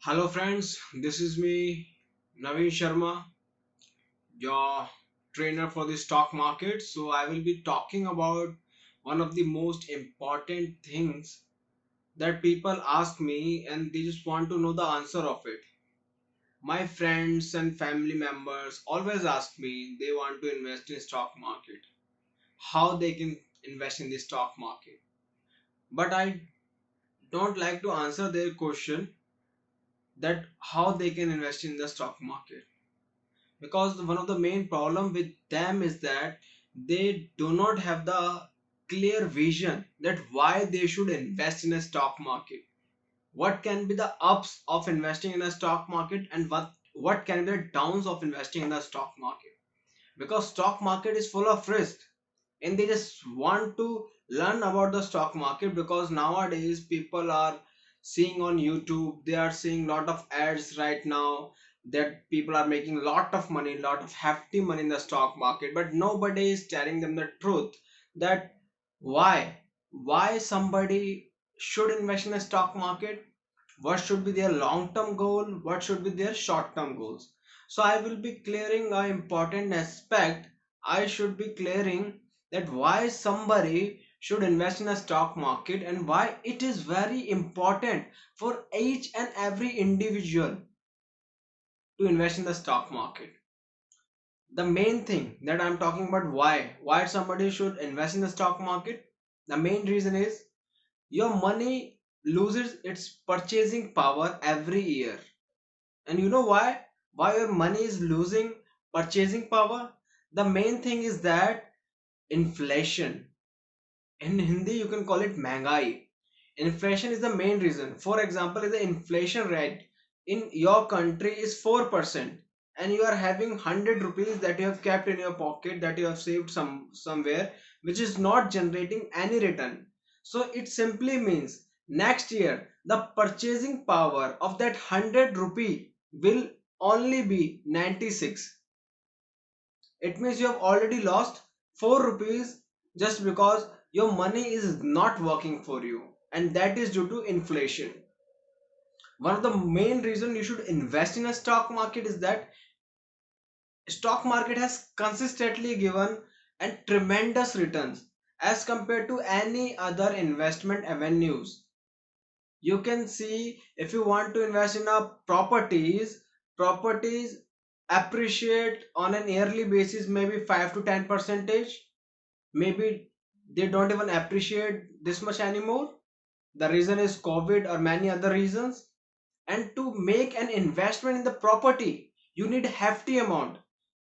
Hello friends, this is me Naveen Sharma, your trainer for the stock market. So I will be talking about one of the most important things that people ask me and they just want to know the answer of it. My friends and family members always ask me they want to invest in stock market, how they can invest in the stock market. But I don't like to answer their question that how they can invest in the stock market because one of the main problem with them is that they do not have the clear vision that why they should invest in a stock market, what can be the ups of investing in a stock market, and what can be the downs of investing in the stock market, because stock market is full of risk and they just want to learn about the stock market because nowadays people are seeing on YouTube, they are seeing lot of ads right now that people are making lot of money, lot of hefty money in the stock market, but nobody is telling them the truth that why why somebody should invest in the stock market, what should be their long term goal, what should be their short term goals. So I will be clearing an important aspect. I should be clearing that why somebody should invest in a stock market and why it is very important for each and every individual to invest in the stock market. The main thing that I'm talking about, why somebody should invest in the stock market, the main reason is your money loses its purchasing power every year. And you know why your money is losing purchasing power? The main thing is that inflation. In Hindi you can call it महंगाई. Inflation is the main reason. For example, if the inflation rate in your country is 4% and you are having 100 rupees that you have kept in your pocket, that you have saved somewhere, which is not generating any return, so it simply means next year the purchasing power of that 100 rupee will only be 96. It means you have already lost 4 rupees just because your money is not working for you, and that is due to inflation. One of the main reason you should invest in a stock market is that stock market has consistently given and tremendous returns as compared to any other investment avenues. You can see, if you want to invest in a properties appreciate on an yearly basis maybe 5 to 10 percentage, maybe they don't even appreciate this much anymore. The reason is COVID or many other reasons. And to make an investment in the property you need hefty amount.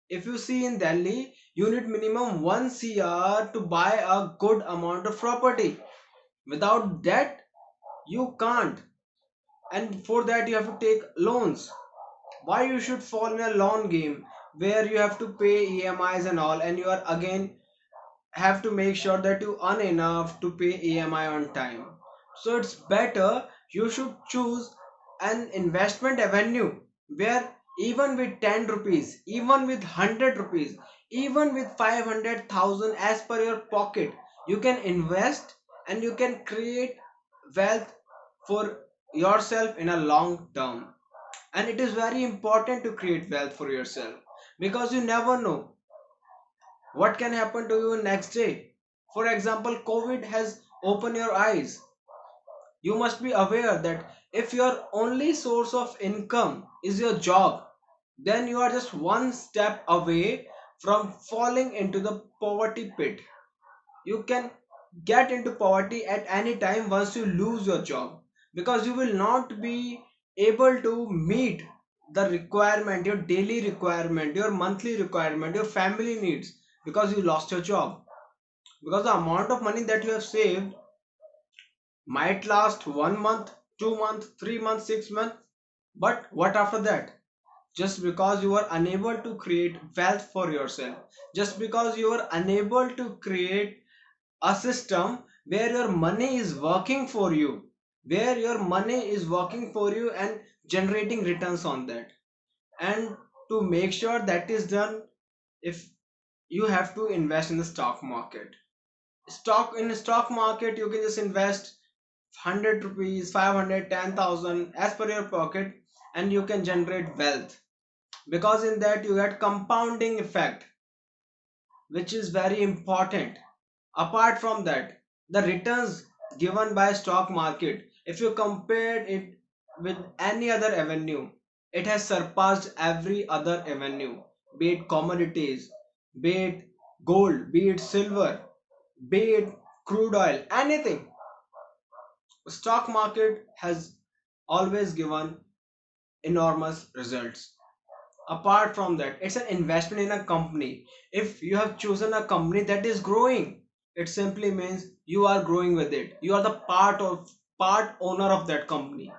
If you see in Delhi, you need minimum 1 cr to buy a good amount of property. Without that you can't, and for that you have to take loans. Why you should fall in a loan game where you have to pay EMIs and all, and you are again have to make sure that you earn enough to pay EMI on time. So it's better you should choose an investment avenue where even with 10 rupees, even with 100 rupees, even with 500,000 as per your pocket, you can invest and you can create wealth for yourself in a long term. And it is very important to create wealth for yourself because you never know what can happen to you next day. For example, COVID has opened your eyes. You must be aware that if your only source of income is your job, then you are just one step away from falling into the poverty pit. You can get into poverty at any time once you lose your job, because you will not be able to meet the requirement, your daily requirement, your monthly requirement, your family needs, because you lost your job. Because the amount of money that you have saved might last 1 month, 2 months, 3 months, 6 months, but what after that? Just because you are unable to create wealth for yourself, just because you are unable to create a system where your money is working for you, where your money is working for you and generating returns on that. And to make sure that is done, if you have to invest in the stock market, stock market you can just invest 100 rupees, 500, 10,000 as per your pocket. and you can generate wealth, because in that you get compounding effect, which is very important. Apart from that, the returns given by stock market, if you compare it with any other avenue, it has surpassed every other avenue, be it commodities, be it gold, be it silver, be it crude oil, anything. Stock market has always given enormous results. Apart from that, it's an investment in a company. If you have chosen a company that is growing, it simply means you are growing with it, you are the part owner of that company.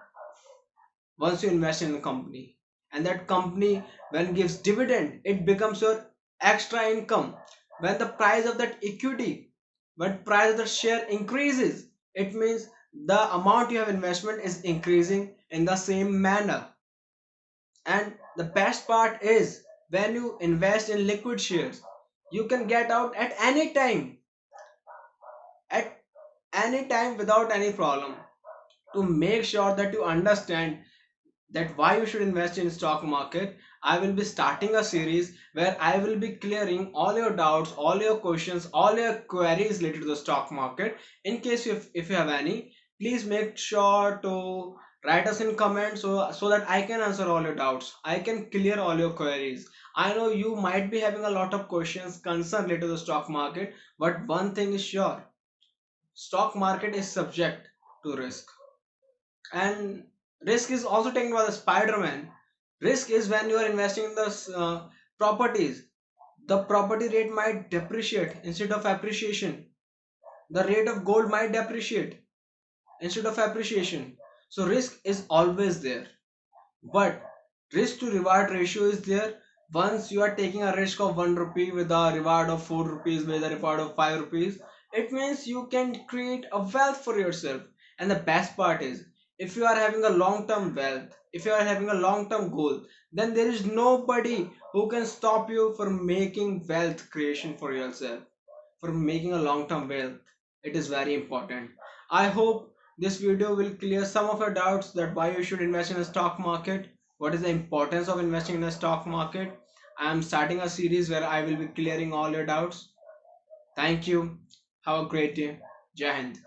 Once you invest in a company, and that company when gives dividend, it becomes your extra income. When the price of that equity, when price of the share increases, it means the amount you have investment is increasing in the same manner. And the best part is, when you invest in liquid shares, you can get out at any time without any problem. To make sure that you understand that why you should invest in stock market, I will be starting a series where I will be clearing all your doubts, all your questions, all your queries related to the stock market. In case if you have any, please make sure to write us in comments, so that I can answer all your doubts, I can clear all your queries. I know you might be having a lot of questions concerned related to the stock market, but one thing is sure: stock market is subject to risk. And risk is also taken by the Spider-Man. Risk is when you are investing in the properties, the property rate might depreciate instead of appreciation, the rate of gold might depreciate instead of appreciation. So risk is always there, but risk to reward ratio is there. Once you are taking a risk of 1 rupee with a reward of 4 rupees, with a reward of 5 rupees, it means you can create a wealth for yourself. And the best part is, if you are having a long term wealth, if you are having a long term goal, then there is nobody who can stop you from making wealth creation for yourself, for making a long term wealth. It is very important. I hope this video will clear some of your doubts, that why you should invest in the stock market, what is the importance of investing in the stock market. I am starting a series where I will be clearing all your doubts. Thank you. Have a great day. Jai Hind.